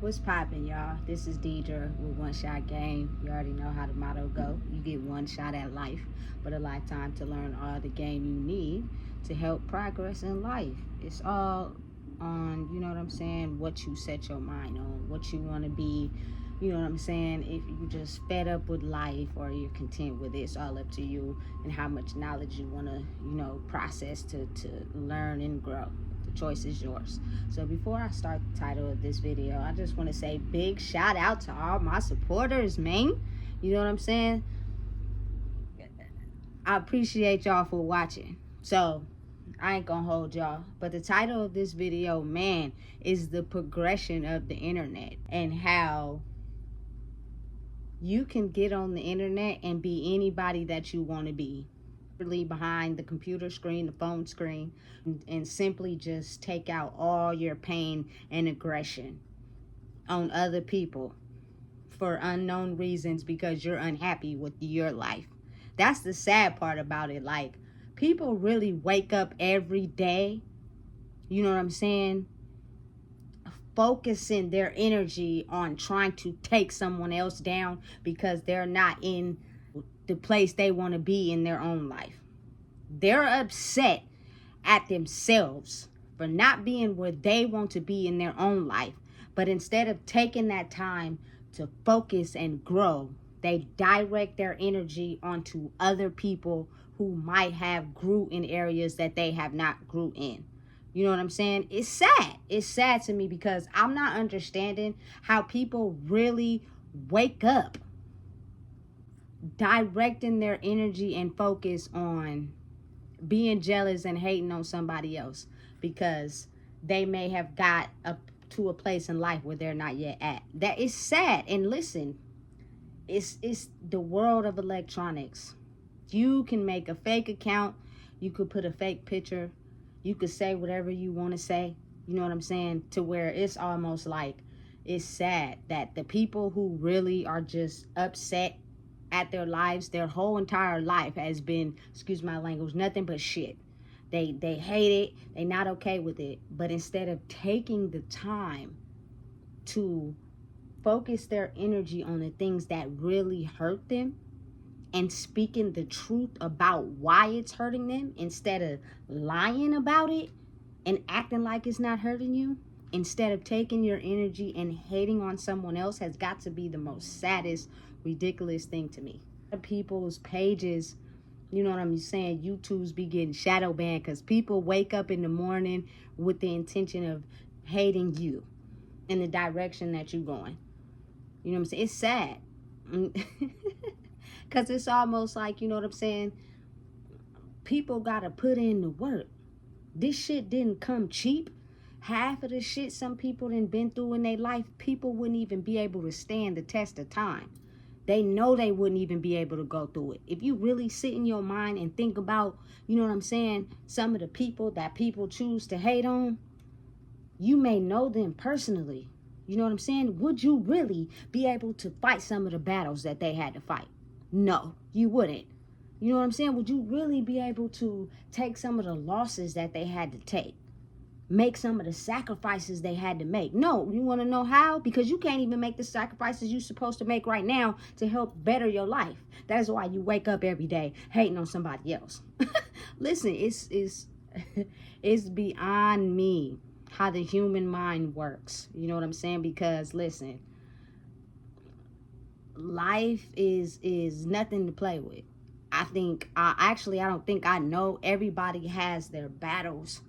What's poppin', y'all? This is Deidre with One Shot Game. You already know how the motto go. You get one shot at life, but a lifetime to learn all the game you need to help progress in life. It's all on, you know what I'm saying, what you set your mind on, what you want to be. You know what I'm saying? If you just fed up with life or you're content with it, it's all up to you and how much knowledge you want to, process to learn and grow. The choice is yours. So before I start the title of this video, I just want to say big shout out to all my supporters, man. You know what I'm saying? I appreciate y'all for watching. So I ain't gonna hold y'all, but the title of this video, man, is the progression of the internet and how you can get on the internet and be anybody that you want to be behind the computer screen, the phone screen, and simply just take out all your pain and aggression on other people for unknown reasons because you're unhappy with your life. That's the sad part about it. Like, people really wake up every day, you know what I'm saying, focusing their energy on trying to take someone else down because they're not in the place they want to be in their own life. They're upset at themselves for not being where they want to be in their own life. But instead of taking that time to focus and grow, they direct their energy onto other people who might have grew in areas that they have not grew in. You know what I'm saying? It's sad. It's sad to me because I'm not understanding how people really wake up directing their energy and focus on being jealous and hating on somebody else because they may have got up to a place in life where they're not yet at. That is sad. And listen, it's the world of electronics. You can make a fake account, you could put a fake picture, you could say whatever you want to say, you know what I'm saying, to where it's almost like it's sad that the people who really are just upset at their lives, their whole entire life has been, excuse my language, nothing but shit. They hate it, they not okay with it. But instead of taking the time to focus their energy on the things that really hurt them and speaking the truth about why it's hurting them instead of lying about it and acting like it's not hurting you, instead of taking your energy and hating on someone else, has got to be the most saddest, ridiculous thing to me. People's pages, you know what I'm saying, YouTube's be getting shadow banned because people wake up in the morning with the intention of hating you in the direction that you're going. You know what I'm saying? It's sad. Because it's almost like, you know what I'm saying, people got to put in the work. This shit didn't come cheap. Half of the shit some people done been through in their life, people wouldn't even be able to stand the test of time. They know they wouldn't even be able to go through it. If you really sit in your mind and think about, you know what I'm saying, some of the people that people choose to hate on, you may know them personally. You know what I'm saying? Would you really be able to fight some of the battles that they had to fight? No, you wouldn't. You know what I'm saying? Would you really be able to take some of the losses that they had to take? Make some of the sacrifices they had to make? No. You want to know how? Because you can't even make the sacrifices you're supposed to make right now to help better your life. That is why you wake up every day hating on somebody else. Listen, it's beyond me how the human mind works. You know what I'm saying? Because listen, life is nothing to play with. I don't think I know. Everybody has their battles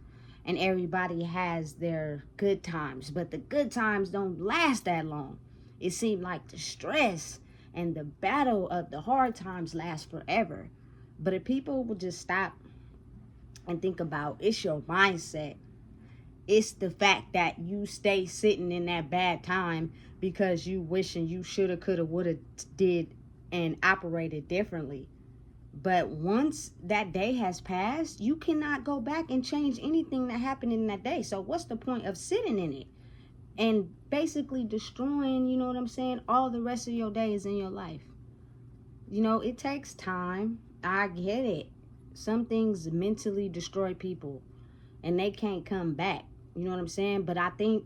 and everybody has their good times, but the good times don't last that long. It seemed like the stress and the battle of the hard times last forever. But if people would just stop and think about, it's your mindset. It's the fact that you stay sitting in that bad time because you wishing you shoulda, coulda, woulda did and operated differently. But once that day has passed, you cannot go back and change anything that happened in that day. So what's the point of sitting in it and basically destroying, you know what I'm saying, all the rest of your days in your life? You know, it takes time. I get it. Some things mentally destroy people and they can't come back. You know what I'm saying? But I think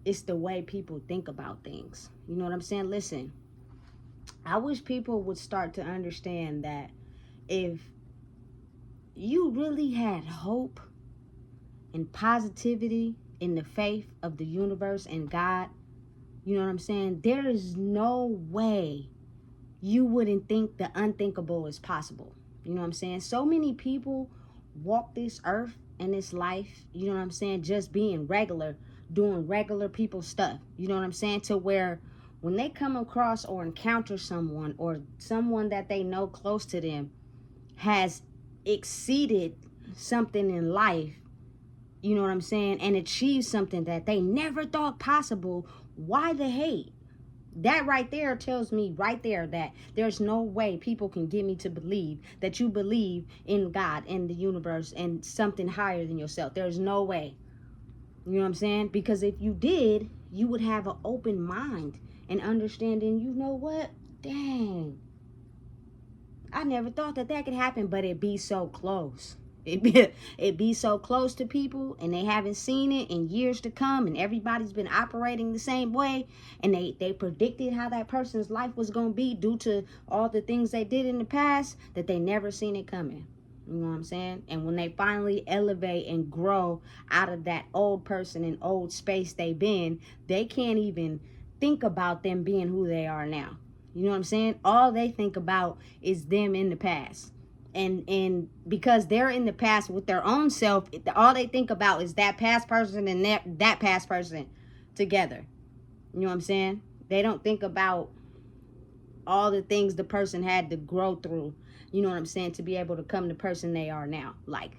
it's the way people think about things. You know what I'm saying? Listen, I wish people would start to understand that if you really had hope and positivity in the faith of the universe and God, you know what I'm saying? There is no way you wouldn't think the unthinkable is possible. You know what I'm saying? So many people walk this earth and this life, you know what I'm saying, just being regular, doing regular people stuff. You know what I'm saying? To where when they come across or encounter someone or someone that they know close to them has exceeded something in life, you know what I'm saying, and achieved something that they never thought possible, why the hate? That right there tells me right there that there's no way people can get me to believe that you believe in God, in the universe, and something higher than yourself. There's no way. You know what I'm saying? Because if you did, you would have an open mind and understanding, you know what? Dang. I never thought that could happen, but it be so close. It be so close to people, and they haven't seen it in years to come, and everybody's been operating the same way, and they predicted how that person's life was going to be due to all the things they did in the past, that they never seen it coming. You know what I'm saying? And when they finally elevate and grow out of that old person and old space they've been, they can't even think about them being who they are now. You know what I'm saying? All they think about is them in the past. And because they're in the past with their own self, all they think about is that past person and that past person together. You know what I'm saying? They don't think about all the things the person had to grow through, you know what I'm saying, to be able to come the person they are now. Like,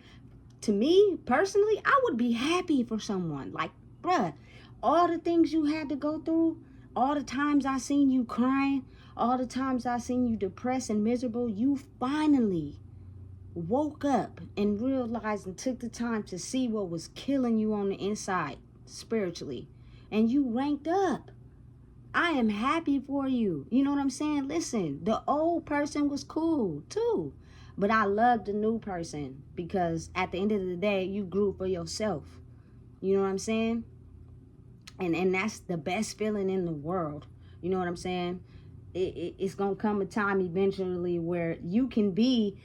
to me, personally, I would be happy for someone. Like, bruh, all the things you had to go through, all the times I seen you crying, all the times I seen you depressed and miserable, you finally woke up and realized and took the time to see what was killing you on the inside spiritually, and you ranked up. I am happy for you. You know what I'm saying? Listen, the old person was cool too, but I love the new person because at the end of the day, you grew for yourself. You know what I'm saying? And that's the best feeling in the world. You know what I'm saying? It's going to come a time eventually where you can be,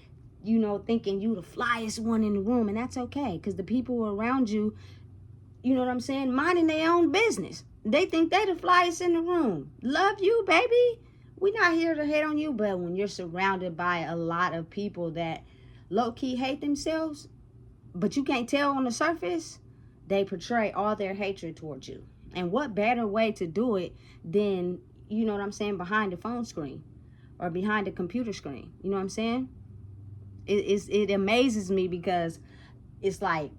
you know, thinking you the flyest one in the room, and that's okay, because the people around you, you know what I'm saying, minding their own business. They think they the flyest in the room. Love you, baby. We not here to hate on you, but when you're surrounded by a lot of people that low-key hate themselves, but you can't tell on the surface, they portray all their hatred towards you. And what better way to do it than, you know what I'm saying, behind the phone screen or behind the computer screen? You know what I'm saying? It amazes me because it's like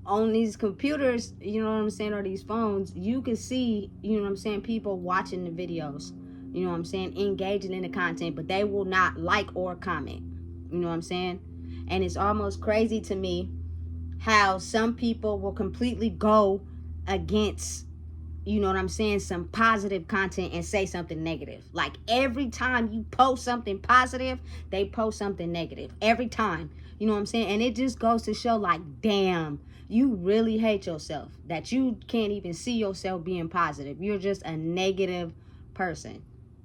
on these computers, you know what I'm saying, or these phones, you can see, you know what I'm saying, people watching the videos, you know what I'm saying, engaging in the content, but they will not like or comment. You know what I'm saying? And it's almost crazy to me how some people will completely go against, you know what I'm saying, some positive content and say something negative. Like every time you post something positive, they post something negative. Every time. You know what I'm saying? And it just goes to show, like, damn, you really hate yourself. That you can't even see yourself being positive. You're just a negative person.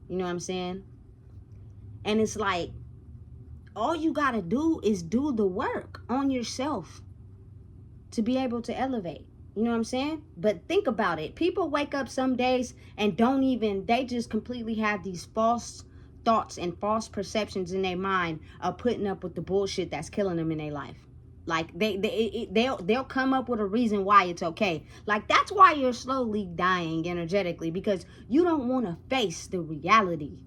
You know what I'm saying? And it's like, all you gotta do is do the work on yourself to be able to elevate. You know what I'm saying? But think about it. People wake up some days and they just completely have these false thoughts and false perceptions in their mind of putting up with the bullshit that's killing them in their life. Like they'll come up with a reason why it's okay. Like that's why you're slowly dying energetically, because you don't want to face the reality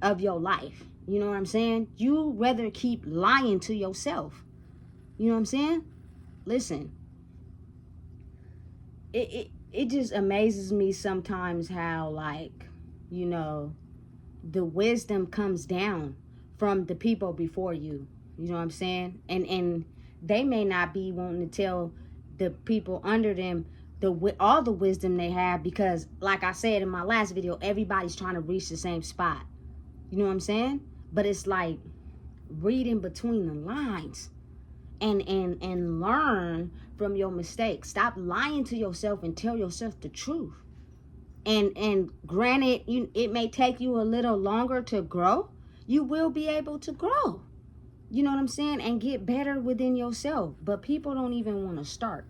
of your life. You know what I'm saying? You rather keep lying to yourself. You know what I'm saying? Listen. It just amazes me sometimes how, like, you know, the wisdom comes down from the people before you. You know what I'm saying? And they may not be wanting to tell the people under them all the wisdom they have, because like I said in my last video, everybody's trying to reach the same spot. You know what I'm saying? But it's like reading between the lines and learn from your mistakes. Stop lying to yourself and tell yourself the truth. And granted, it may take you a little longer to grow. You will be able to grow. You know what I'm saying? And get better within yourself. But people don't even want to start.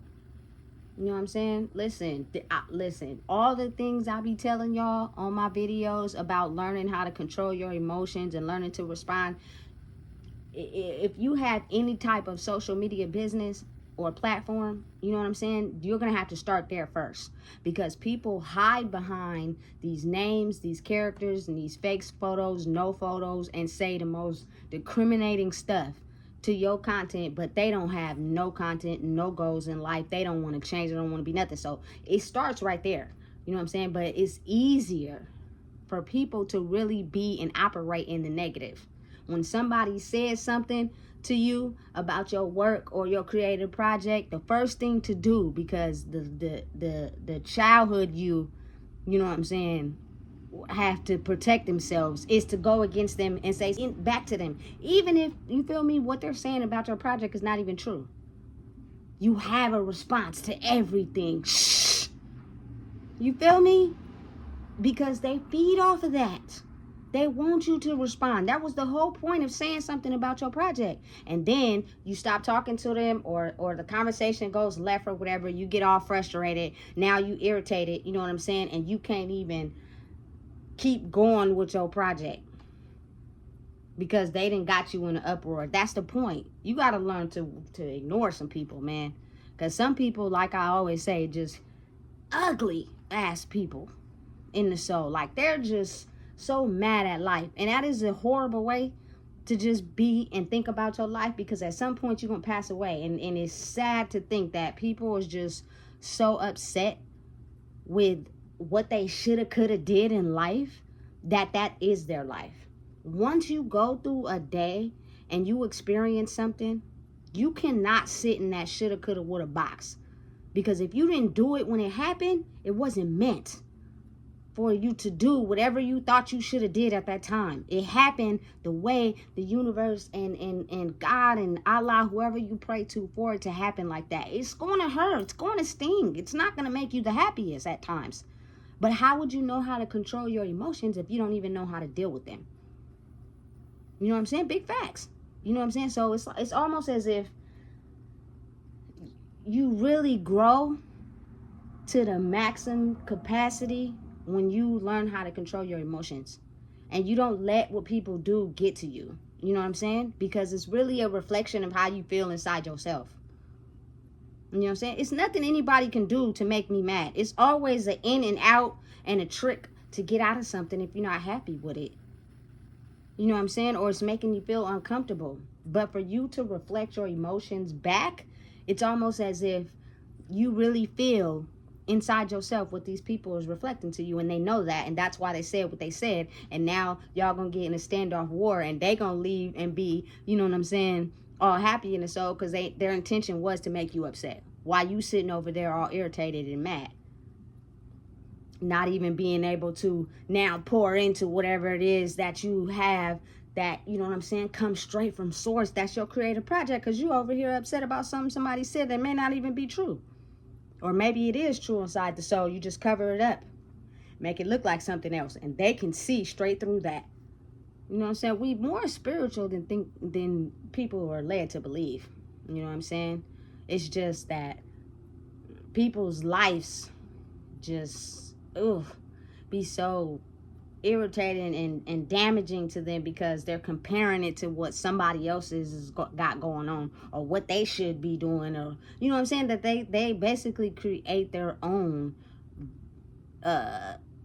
You know what I'm saying? Listen, all the things I be telling y'all on my videos about learning how to control your emotions and learning to respond. If you have any type of social media business or platform, you know what I'm saying, you're gonna have to start there first, because people hide behind these names, these characters, and these fake photos, no photos, and say the most discriminating stuff to your content, but they don't have no content, no goals in life. They don't want to change, they don't want to be nothing. So it starts right there, you know what I'm saying? But it's easier for people to really be and operate in the negative. When somebody says something to you about your work or your creative project, the first thing to do, because the childhood you know what I'm saying, have to protect themselves, is to go against them and say back to them, even if, you feel me, what they're saying about your project is not even true. You have a response to everything. Shh. You feel me? Because they feed off of that. They want you to respond. That was the whole point of saying something about your project. And then you stop talking to them, or the conversation goes left or whatever. You get all frustrated. Now you irritated, you know what I'm saying? And you can't even keep going with your project because they done got you in an uproar. That's the point. You got to learn to ignore some people, man. Because some people, like I always say, just ugly ass people in the soul. Like, they're just so mad at life. And that is a horrible way to just be and think about your life, because at some point you're going to pass away. And it's sad to think that people is just so upset with what they shoulda, coulda, did in life, that is their life. Once you go through a day and you experience something, you cannot sit in that shoulda, coulda, woulda box. Because if you didn't do it when it happened, it wasn't meant for you to do whatever you thought you should have did at that time. It happened the way the universe and God and Allah, whoever you pray to, for it to happen like that. It's going to hurt. It's going to sting. It's not going to make you the happiest at times. But how would you know how to control your emotions if you don't even know how to deal with them? You know what I'm saying? Big facts. You know what I'm saying? So it's almost as if you really grow to the maximum capacity when you learn how to control your emotions, and you don't let what people do get to you. You know what I'm saying? Because it's really a reflection of how you feel inside yourself. You know what I'm saying? It's nothing anybody can do to make me mad. It's always an in and out and a trick to get out of something if you're not happy with it. You know what I'm saying? Or it's making you feel uncomfortable. But for you to reflect your emotions back, it's almost as if you really feel inside yourself what these people is reflecting to you, and they know that, and that's why they said what they said. And now y'all gonna get in a standoff war, and they gonna leave and be, you know what I'm saying, all happy in the soul, because their intention was to make you upset while you sitting over there all irritated and mad, not even being able to now pour into whatever it is that you have, that, you know what I'm saying, comes straight from source. That's your creative project, because you over here upset about something somebody said that may not even be true. Or maybe it is true inside the soul. You just cover it up, make it look like something else, and they can see straight through that. You know what I'm saying? We more spiritual than people are led to believe. You know what I'm saying? It's just that people's lives just be so irritating and damaging to them, because they're comparing it to what somebody else has got going on, or what they should be doing, or, you know what I'm saying, that they basically create their own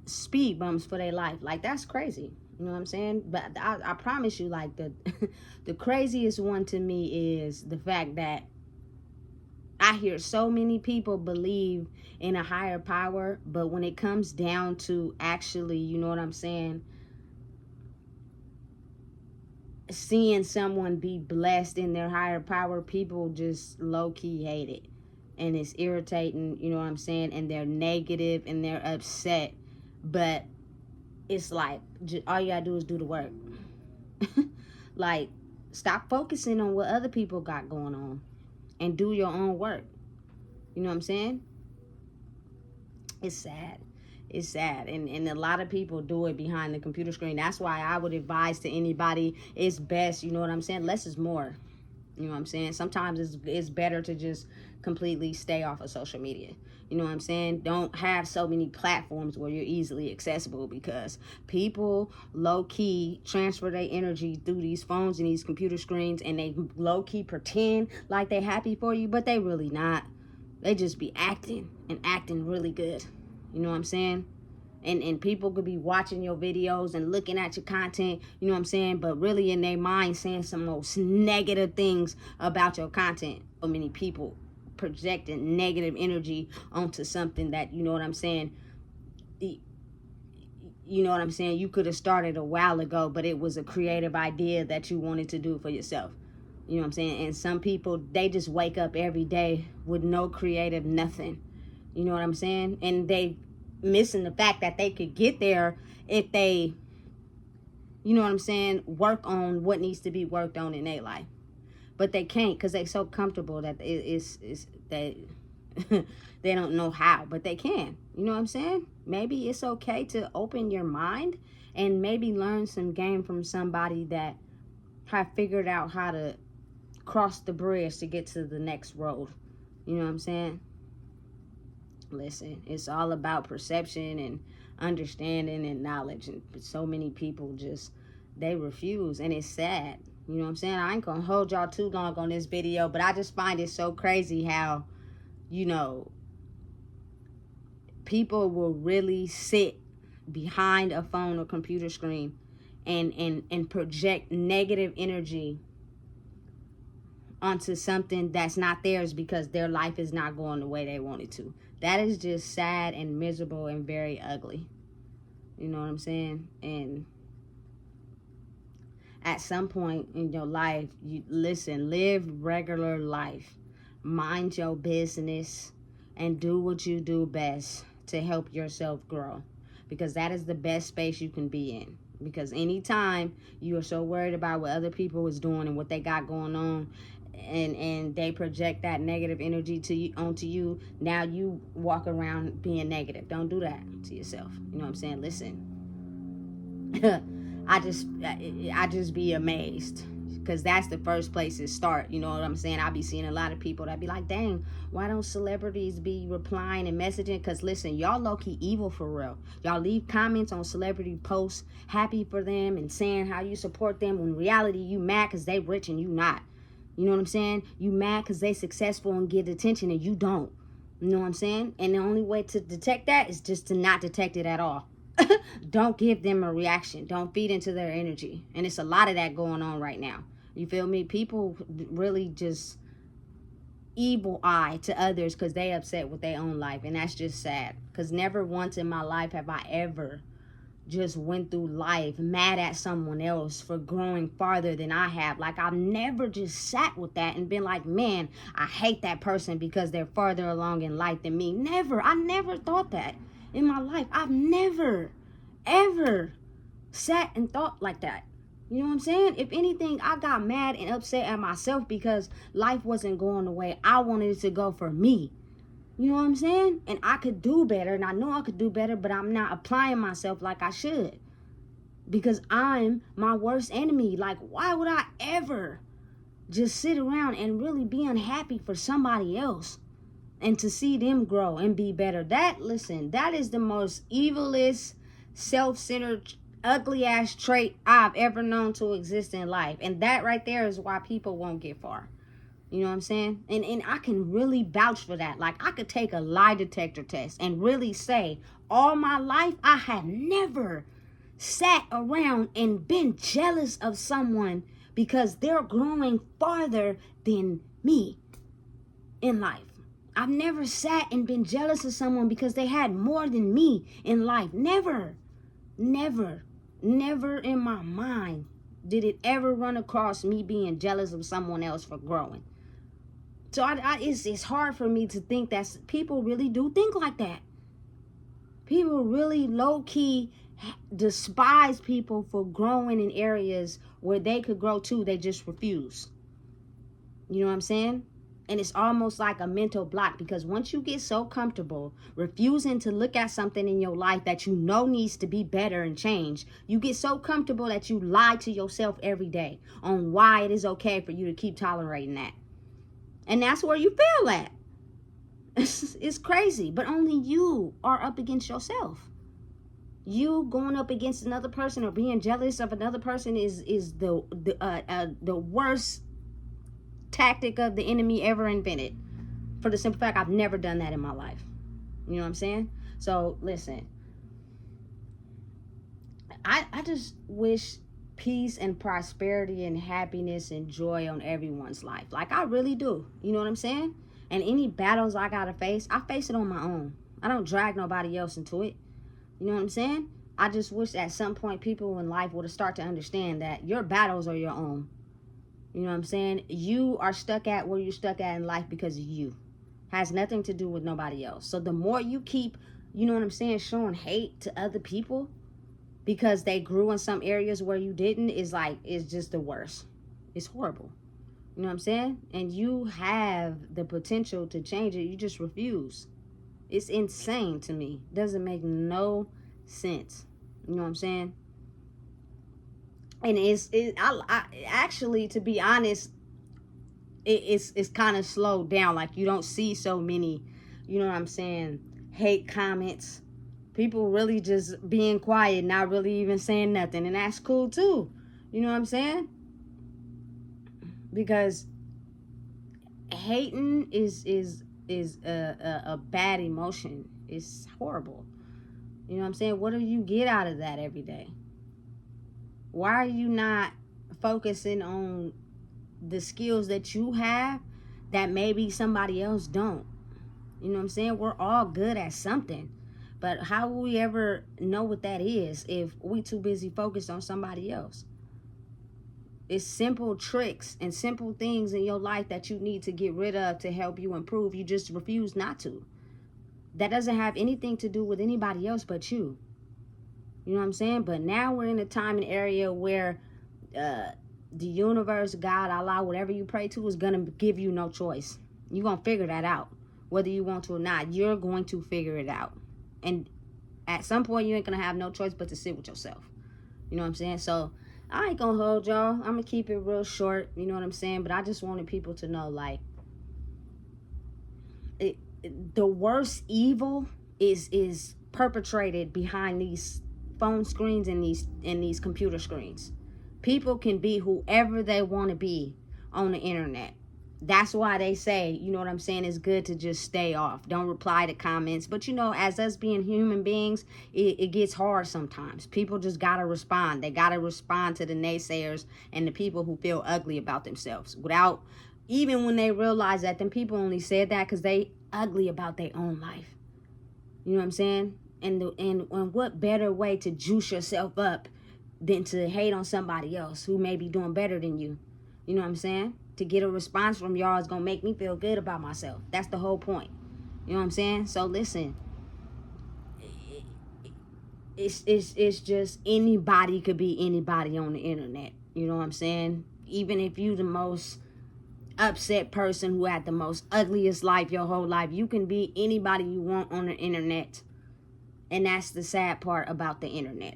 speed bumps for their life. Like, that's crazy. You know what I'm saying? But I promise you, like, the craziest one to me is the fact that I hear so many people believe in a higher power, but when it comes down to actually, you know what I'm saying, seeing someone be blessed in their higher power, people just low-key hate it. And it's irritating, you know what I'm saying, and they're negative and they're upset. But it's like, all you gotta do is do the work. Like, stop focusing on what other people got going on. and do your own work. You know what I'm saying? It's sad. It's sad. And a lot of people do it behind the computer screen. That's why I would advise to anybody, it's best, you know what I'm saying? Less is more. You know what I'm saying? Sometimes it's better to just completely stay off of social media. You know what I'm saying? Don't have so many platforms where you're easily accessible, because people low-key transfer their energy through these phones and these computer screens, and they low-key pretend like they're happy for you, but they really not. They just be acting really good. You know what I'm saying? And people could be watching your videos and looking at your content, you know what I'm saying, but really in their mind saying some most negative things about your content. So many people projecting negative energy onto something that, you know what I'm saying, you know what I'm saying, you could have started a while ago, but it was a creative idea that you wanted to do for yourself. You know what I'm saying? And some people, they just wake up every day with no creative nothing. You know what I'm saying? And they missing the fact that they could get there if they, you know what I'm saying, work on what needs to be worked on in their life. But they can't, because they're so comfortable that they they don't know how, but they can. You know what I'm saying? Maybe it's okay to open your mind and maybe learn some game from somebody that have figured out how to cross the bridge to get to the next road. You know what I'm saying? Listen, it's all about perception and understanding and knowledge, and so many people just, they refuse, and it's sad. You know what I'm saying? I ain't gonna hold y'all too long on this video, but I just find it so crazy how, you know, people will really sit behind a phone or computer screen and project negative energy onto something that's not theirs, because their life is not going the way they want it to. That is just sad and miserable and very ugly. You know what I'm saying? And at some point in your life, you listen, live regular life. Mind your business and do what you do best to help yourself grow. Because that is the best space you can be in. Because anytime you are so worried about what other people is doing and what they got going on, and they project that negative energy to you, onto you, now you walk around being negative. Don't do that to yourself. You know what I'm saying? Listen, I just be amazed, because that's the first place to start. You know what I'm saying? I be seeing a lot of people that be like, dang, why don't celebrities be replying and messaging? Because listen, y'all low-key evil for real. Y'all leave comments on celebrity posts happy for them and saying how you support them, when in reality you mad because they rich and you not. You know what I'm saying? You mad because they successful and get attention and you don't. You know what I'm saying? And the only way to detect that is just to not detect it at all. Don't give them a reaction. Don't feed into their energy. And it's a lot of that going on right now. You feel me? People really just evil eye to others because they upset with their own life. And that's just sad. Because never once in my life have I ever just went through life mad at someone else for growing farther than I have. Like, I've never just sat with that and been like, man, I hate that person because they're farther along in life than me. Never. I never thought that in my life. I've never, ever sat and thought like that. You know what I'm saying? If anything, I got mad and upset at myself because life wasn't going the way I wanted it to go for me. You know what I'm saying? And I could do better, and I know I could do better, but I'm not applying myself like I should, because I'm my worst enemy. Like, why would I ever just sit around and really be unhappy for somebody else and to see them grow and be better? Listen, that is the most evilest, self-centered, ugly ass trait I've ever known to exist in life. And that right there is why people won't get far. You know what I'm saying? And I can really vouch for that. Like, I could take a lie detector test and really say, all my life, I have never sat around and been jealous of someone because they're growing farther than me in life. I've never sat and been jealous of someone because they had more than me in life. Never, never, never in my mind did it ever run across me being jealous of someone else for growing. So it's hard for me to think that people really do think like that. People really low-key despise people for growing in areas where they could grow too. They just refuse. You know what I'm saying? And it's almost like a mental block, because once you get so comfortable refusing to look at something in your life that you know needs to be better and change, you get so comfortable that you lie to yourself every day on why it is okay for you to keep tolerating that. And that's where you fail at. It's crazy, but only you are up against yourself. You going up against another person or being jealous of another person is the worst tactic of the enemy ever invented. For the simple fact, I've never done that in my life. You know what I'm saying? So listen, I just wish peace and prosperity and happiness and joy on everyone's life. Like, I really do. You know what I'm saying? And any battles I gotta face, I face it on my own. I don't drag nobody else into it. You know what I'm saying? I just wish at some point people in life would have started to understand that your battles are your own. You know what I'm saying? You are stuck at where you're stuck at in life because of you. Has nothing to do with nobody else. So the more you keep, you know what I'm saying, showing hate to other people because they grew in some areas where you didn't, is like, it's just the worst. It's horrible. You know what I'm saying? And you have the potential to change it. You just refuse. It's insane to me. Doesn't make no sense. You know what I'm saying? And I actually, to be honest, it's kind of slowed down. Like, you don't see so many, you know what I'm saying, hate comments. People really just being quiet, not really even saying nothing. And that's cool too. You know what I'm saying? Because hating is a bad emotion. It's horrible. You know what I'm saying? What do you get out of that every day? Why are you not focusing on the skills that you have that maybe somebody else don't? You know what I'm saying? We're all good at something. But how will we ever know what that is if we too busy focused on somebody else? It's simple tricks and simple things in your life that you need to get rid of to help you improve. You just refuse not to. That doesn't have anything to do with anybody else but you. You know what I'm saying? But now we're in a time and area where the universe, God, Allah, whatever you pray to, is going to give you no choice. You're going to figure that out. Whether you want to or not, you're going to figure it out. And at some point, you ain't going to have no choice but to sit with yourself. You know what I'm saying? So I ain't going to hold y'all. I'm going to keep it real short. You know what I'm saying? But I just wanted people to know, like, the worst evil is perpetrated behind these phone screens and these computer screens. People can be whoever they want to be on the internet. That's why they say, you know what I'm saying, it's good to just stay off. Don't reply to comments. But, you know, as us being human beings, it gets hard sometimes. People just got to respond. They got to respond to the naysayers and the people who feel ugly about themselves. Without, even when they realize that them people only said that because they ugly about their own life. You know what I'm saying? And what better way to juice yourself up than to hate on somebody else who may be doing better than you? You know what I'm saying? To get a response from y'all is going to make me feel good about myself. That's the whole point. You know what I'm saying? So listen, it's just anybody could be anybody on the internet. You know what I'm saying? Even if you the most upset person who had the most ugliest life your whole life, you can be anybody you want on the internet. And that's the sad part about the internet.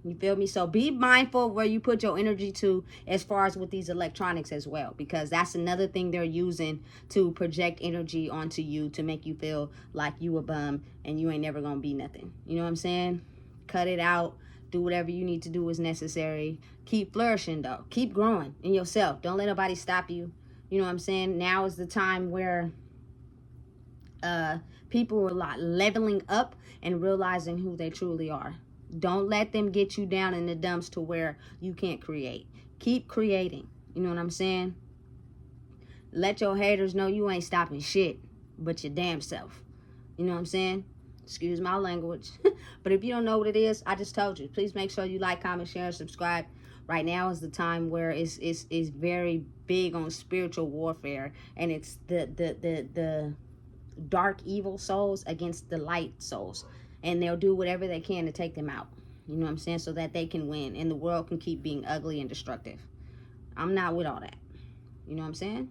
You feel me? So be mindful of where you put your energy to as far as with these electronics as well, because that's another thing they're using to project energy onto you to make you feel like you a bum and you ain't never gonna be nothing. You know what I'm saying? Cut it out. Do whatever you need to do is necessary. Keep flourishing though. Keep growing in yourself. Don't let nobody stop you. You know what I'm saying? Now is the time where people are like leveling up and realizing who they truly are. Don't let them get you down in the dumps to where you can't create. Keep creating. You know what I'm saying? Let your haters know you ain't stopping shit but your damn self. You know what I'm saying? Excuse my language. But if you don't know what it is, I just told you. Please make sure you like, comment, share, and subscribe. Right now is the time where it's very big on spiritual warfare. And it's the dark evil souls against the light souls. And they'll do whatever they can to take them out. You know what I'm saying? So that they can win. And the world can keep being ugly and destructive. I'm not with all that. You know what I'm saying?